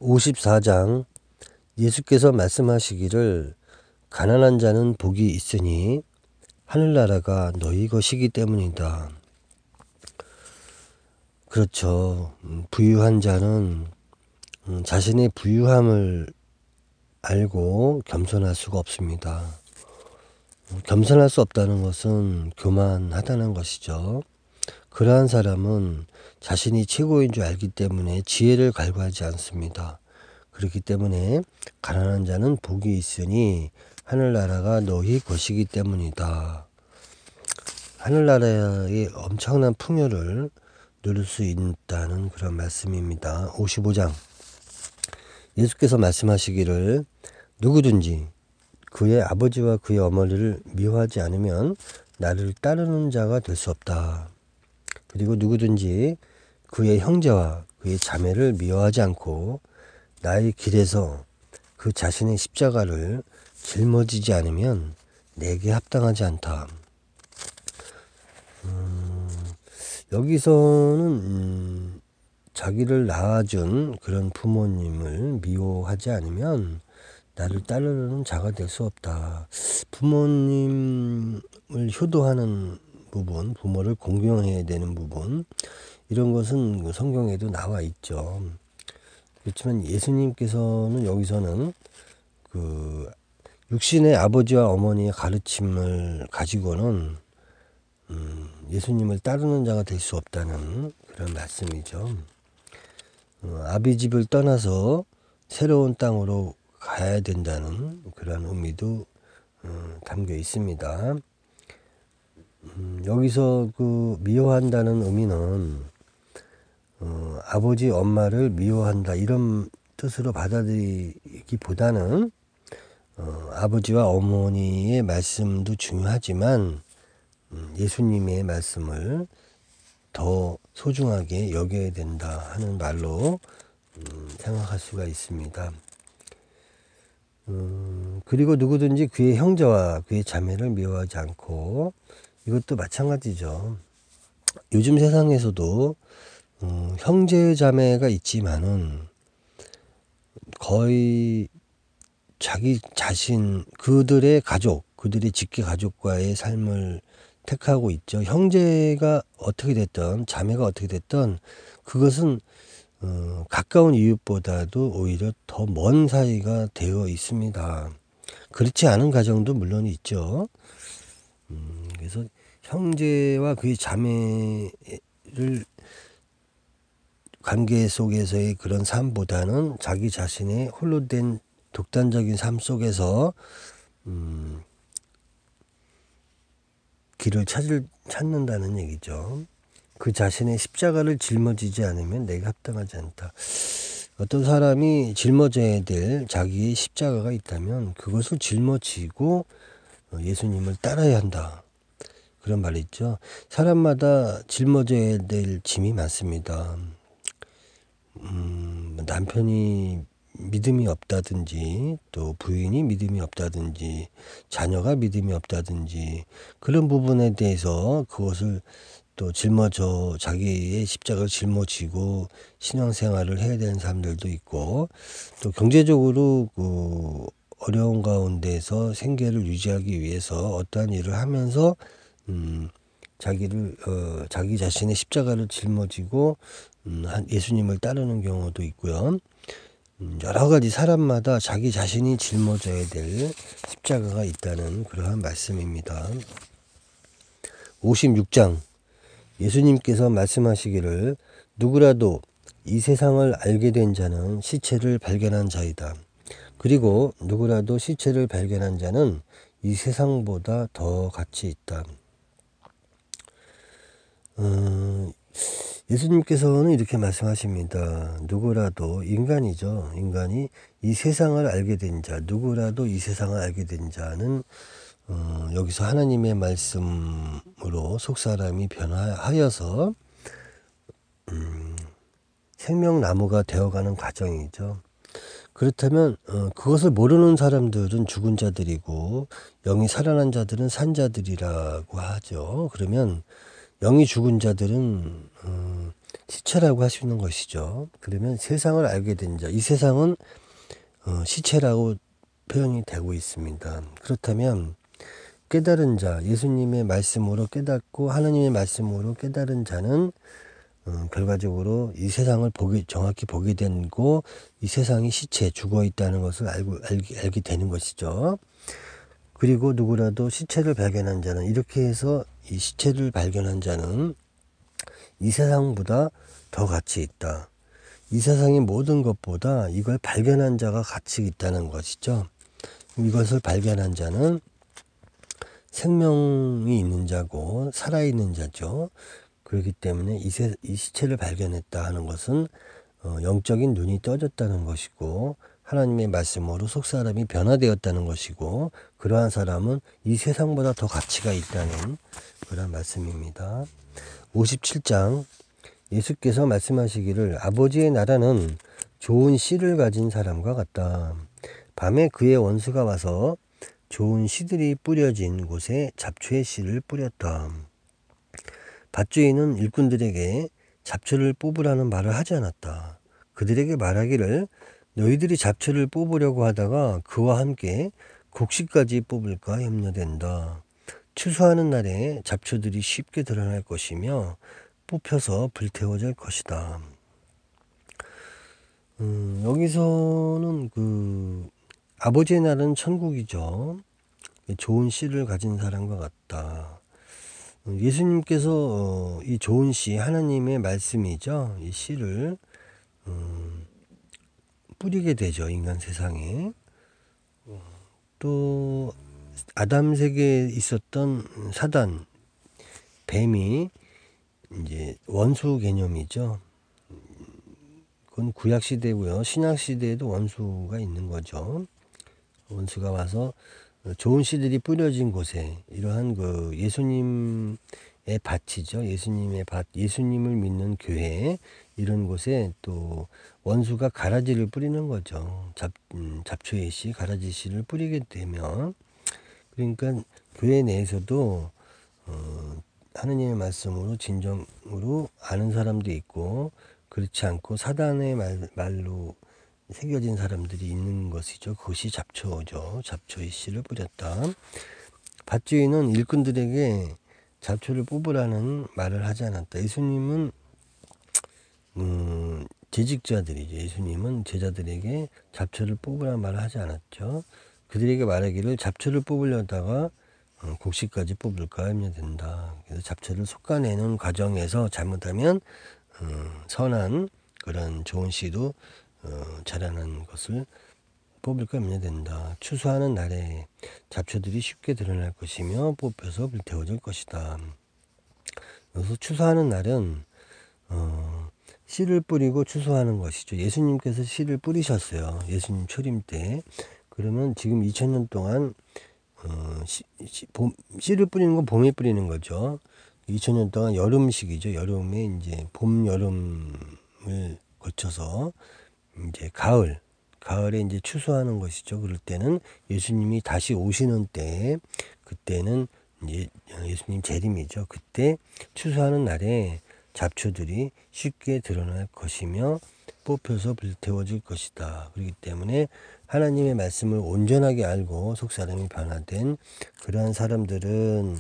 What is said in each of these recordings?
54장 예수께서 말씀하시기를 가난한 자는 복이 있으니 하늘나라가 너희 것이기 때문이다. 그렇죠. 부유한 자는 자신의 부유함을 알고 겸손할 수가 없습니다. 겸손할 수 없다는 것은 교만하다는 것이죠. 그러한 사람은 자신이 최고인 줄 알기 때문에 지혜를 갈구하지 않습니다. 그렇기 때문에 가난한 자는 복이 있으니 하늘나라가 너희 것이기 때문이다. 하늘나라의 엄청난 풍요를 누릴 수 있다는 그런 말씀입니다. 55장 예수께서 말씀하시기를 누구든지 그의 아버지와 그의 어머니를 미워하지 않으면 나를 따르는 자가 될 수 없다. 그리고 누구든지 그의 형제와 그의 자매를 미워하지 않고 나의 길에서 그 자신의 십자가를 짊어지지 않으면 내게 합당하지 않다. 여기서는 자기를 낳아준 그런 부모님을 미워하지 않으면 나를 따르는 자가 될 수 없다. 부모님을 효도하는 부분, 부모를 공경해야 되는 부분, 이런 것은 성경에도 나와 있죠. 그렇지만 예수님께서는 여기서는 그 육신의 아버지와 어머니의 가르침을 가지고는 예수님을 따르는 자가 될 수 없다는 그런 말씀이죠. 아비 집을 떠나서 새로운 땅으로 가야 된다는 그런 의미도 담겨 있습니다. 여기서 그 미워한다는 의미는 아버지 엄마를 미워한다 이런 뜻으로 받아들이기보다는 아버지와 어머니의 말씀도 중요하지만 예수님의 말씀을 더 소중하게 여겨야 된다 하는 말로 생각할 수가 있습니다. 그리고 누구든지 그의 형제와 그의 자매를 미워하지 않고, 이것도 마찬가지죠. 요즘 세상에서도 형제 자매가 있지만은 거의 자기 자신, 그들의 가족, 그들의 직계 가족과의 삶을 택하고 있죠. 형제가 어떻게 됐든 자매가 어떻게 됐든 그것은 가까운 이웃보다도 오히려 더 먼 사이가 되어 있습니다. 그렇지 않은 가정도 물론 있죠. 그래서 형제와 그의 자매를 관계 속에서의 그런 삶보다는 자기 자신의 홀로 된 독단적인 삶 속에서 길을 찾는다는 얘기죠. 그 자신의 십자가를 짊어지지 않으면 내가 합당하지 않다. 어떤 사람이 짊어져야 될 자기의 십자가가 있다면 그것을 짊어지고 예수님을 따라야 한다. 그런 말이 있죠. 사람마다 짊어져야 될 짐이 많습니다. 남편이 믿음이 없다든지, 또 부인이 믿음이 없다든지, 자녀가 믿음이 없다든지, 그런 부분에 대해서 그것을 또 자기의 십자가를 짊어지고 신앙생활을 해야 되는 사람들도 있고, 또 경제적으로 그 어려운 가운데서 생계를 유지하기 위해서 어떠한 일을 하면서 자기 자신의 십자가를 짊어지고 예수님을 따르는 경우도 있고요. 여러 가지 사람마다 자기 자신이 짊어져야 될 십자가가 있다는 그러한 말씀입니다. 56장 예수님께서 말씀하시기를 누구라도 이 세상을 알게 된 자는 시체를 발견한 자이다. 그리고 누구라도 시체를 발견한 자는 이 세상보다 더 가치 있다. 예수님께서는 이렇게 말씀하십니다. 누구라도, 인간이죠. 인간이 이 세상을 알게 된 자, 누구라도 이 세상을 알게 된 자는 여기서 하나님의 말씀으로 속사람이 변화하여서 생명나무가 되어가는 과정이죠. 그렇다면 그것을 모르는 사람들은 죽은 자들이고 영이 살아난 자들은 산 자들이라고 하죠. 그러면 영이 죽은 자들은 시체라고 하시는 것이죠. 그러면 세상을 알게 된 자, 이 세상은 시체라고 표현이 되고 있습니다. 그렇다면 깨달은 자, 예수님의 말씀으로 깨닫고 하나님의 말씀으로 깨달은 자는 결과적으로 이 세상을 정확히 보게 되고 이 세상이 시체, 죽어 있다는 것을 알게 되는 것이죠. 그리고 누구라도 시체를 발견한 자는, 이렇게 해서 이 시체를 발견한 자는 이 세상보다 더 가치 있다. 이 세상의 모든 것보다 이걸 발견한 자가 가치 있다는 것이죠. 이것을 발견한 자는 생명이 있는 자고 살아있는 자죠. 그렇기 때문에 이 시체를 발견했다 하는 것은 영적인 눈이 떠졌다는 것이고 하나님의 말씀으로 속사람이 변화되었다는 것이고 그러한 사람은 이 세상보다 더 가치가 있다는 그런 말씀입니다. 57장 예수께서 말씀하시기를 아버지의 나라는 좋은 씨를 가진 사람과 같다. 밤에 그의 원수가 와서 좋은 씨들이 뿌려진 곳에 잡초의 씨를 뿌렸다. 밭주인은 일꾼들에게 잡초를 뽑으라는 말을 하지 않았다. 그들에게 말하기를 너희들이 잡초를 뽑으려고 하다가 그와 함께 곡식까지 뽑을까 염려된다. 추수하는 날에 잡초들이 쉽게 드러날 것이며 뽑혀서 불태워질 것이다. 여기서는 아버지의 나라는 천국이죠. 좋은 씨를 가진 사람과 같다. 예수님께서 이 좋은 씨, 하나님의 말씀이죠. 이 씨를 뿌리게 되죠. 인간 세상에. 또 아담 세계에 있었던 사단, 뱀이 이제 원수 개념이죠. 그건 구약 시대고요. 신약 시대에도 원수가 있는 거죠. 원수가 와서 좋은 씨들이 뿌려진 곳에 이러한 예수님의 밭이죠. 예수님의 밭, 예수님을 믿는 교회 이런 곳에 또 원수가 가라지를 뿌리는 거죠. 잡초의 씨, 가라지 씨를 뿌리게 되면 그러니까 교회 내에서도 하느님의 말씀으로 진정으로 아는 사람도 있고 그렇지 않고 사단의 말로 새겨진 사람들이 있는 것이죠. 그것이 잡초죠. 잡초의 씨를 뿌렸다. 밭주인은 일꾼들에게 잡초를 뽑으라는 말을 하지 않았다. 예수님은 재직자들이죠. 예수님은 제자들에게 잡초를 뽑으라는 말을 하지 않았죠. 그들에게 말하기를 잡초를 뽑으려다가 곡식까지 뽑을까 염려된다. 그래서 잡초를 솎아내는 과정에서 잘못하면 선한 그런 좋은 씨도 자라는 것을 뽑을까 염려된다. 추수하는 날에 잡초들이 쉽게 드러날 것이며 뽑혀서 불태워질 것이다. 여기서 추수하는 날은 씨를 뿌리고 추수하는 것이죠. 예수님께서 씨를 뿌리셨어요. 예수님 초림 때. 그러면 지금 2000년 동안 씨를 뿌리는 건 봄에 뿌리는 거죠. 2000년 동안 여름식이죠. 여름에 이제 봄, 여름을 거쳐서 이제 가을에 이제 추수하는 것이죠. 그럴 때는 예수님이 다시 오시는 때, 그때는 이제 예수님 재림이죠. 그때 추수하는 날에 잡초들이 쉽게 드러날 것이며 뽑혀서 불태워질 것이다. 그렇기 때문에 하나님의 말씀을 온전하게 알고 속사람이 변화된 그러한 사람들은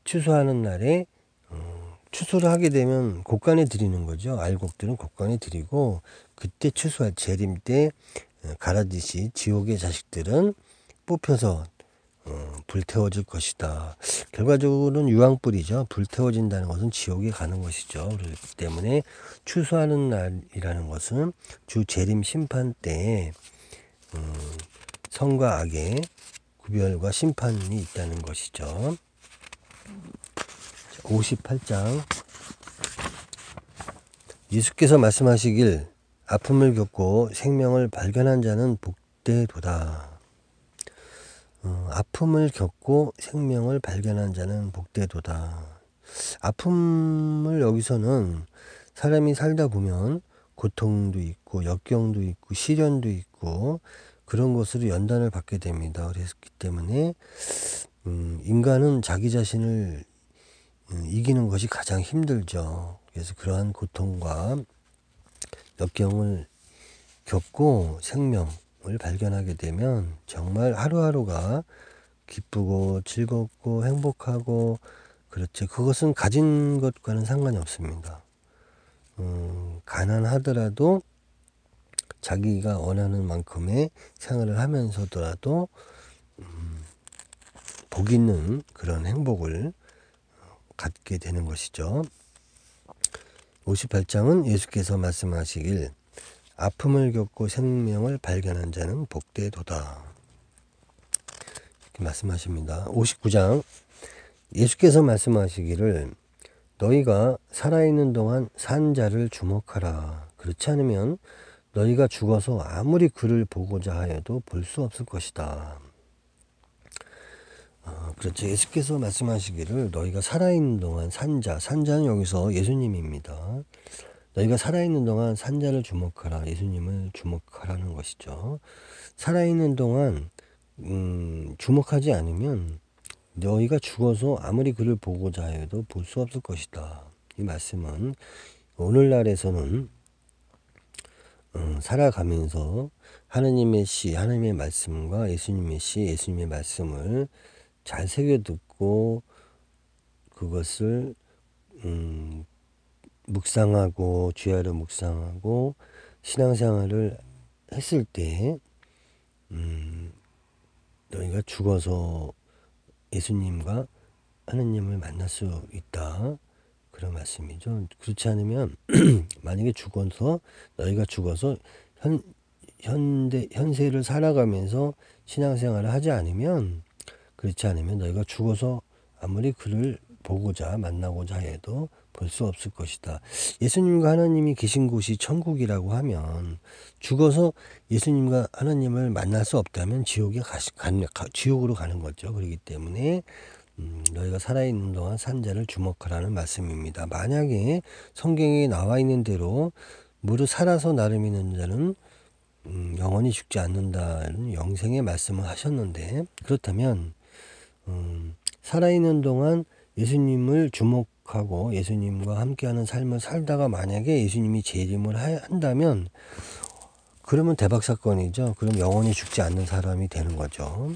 추수하는 날에 추수를 하게 되면 곡간에 드리는 거죠. 알곡들은 곡간에 드리고 그때 추수할 재림 때 가라지시 지옥의 자식들은 뽑혀서 불태워질 것이다. 결과적으로는 유황불이죠. 불태워진다는 것은 지옥에 가는 것이죠. 그렇기 때문에 추수하는 날이라는 것은 주 재림 심판 때에 선과 악의 구별과 심판이 있다는 것이죠. 58장 예수께서 말씀하시길 아픔을 겪고 생명을 발견한 자는 복되도다. 아픔을 겪고 생명을 발견한 자는 복되도다. 아픔을 여기서는 사람이 살다 보면 고통도 있고 역경도 있고 시련도 있고 그런 것으로 연단을 받게 됩니다. 그렇기 때문에 인간은 자기 자신을 이기는 것이 가장 힘들죠. 그래서 그러한 고통과 역경을 겪고 생명을 발견하게 되면 정말 하루하루가 기쁘고 즐겁고 행복하고, 그렇죠. 그것은 가진 것과는 상관이 없습니다. 가난하더라도 자기가 원하는 만큼의 생활을 하면서더라도 복 있는 그런 행복을 갖게 되는 것이죠. 58장은 예수께서 말씀하시길 아픔을 겪고 생명을 발견한 자는 복되도다, 이렇게 말씀하십니다. 59장 예수께서 말씀하시기를 너희가 살아있는 동안 산 자를 주목하라. 그렇지 않으면 너희가 죽어서 아무리 그를 보고자 하여도 볼 수 없을 것이다. 그렇죠. 예수께서 말씀하시기를 너희가 살아있는 동안 산자, 산자는 여기서 예수님입니다. 너희가 살아있는 동안 산자를 주목하라. 예수님을 주목하라는 것이죠. 살아있는 동안 주목하지 않으면 너희가 죽어서 아무리 그를 보고자 해도 볼 수 없을 것이다. 이 말씀은 오늘날에서는 살아가면서 하느님의 시, 하느님의 말씀과 예수님의 시, 예수님의 말씀을 잘 새겨듣고 그것을 묵상하고 주야로 묵상하고 신앙생활을 했을 때 너희가 죽어서 예수님과 하느님을 만날 수 있다, 그런 말씀이죠. 그렇지 않으면 만약에 너희가 죽어서 현세를 살아가면서 신앙생활을 하지 않으면, 그렇지 않으면 너희가 죽어서 아무리 그를 보고자 만나고자 해도 볼 수 없을 것이다. 예수님과 하나님이 계신 곳이 천국이라고 하면 죽어서 예수님과 하나님을 만날 수 없다면 지옥으로 가는 거죠. 그렇기 때문에 너희가 살아있는 동안 산자를 주목하라는 말씀입니다. 만약에 성경에 나와 있는 대로 무릇 살아서 나를 믿는 자는 영원히 죽지 않는다는 영생의 말씀을 하셨는데, 그렇다면 살아있는 동안 예수님을 주목하고 예수님과 함께하는 삶을 살다가 만약에 예수님이 재림을 한다면 그러면 대박 사건이죠. 그럼 영원히 죽지 않는 사람이 되는 거죠.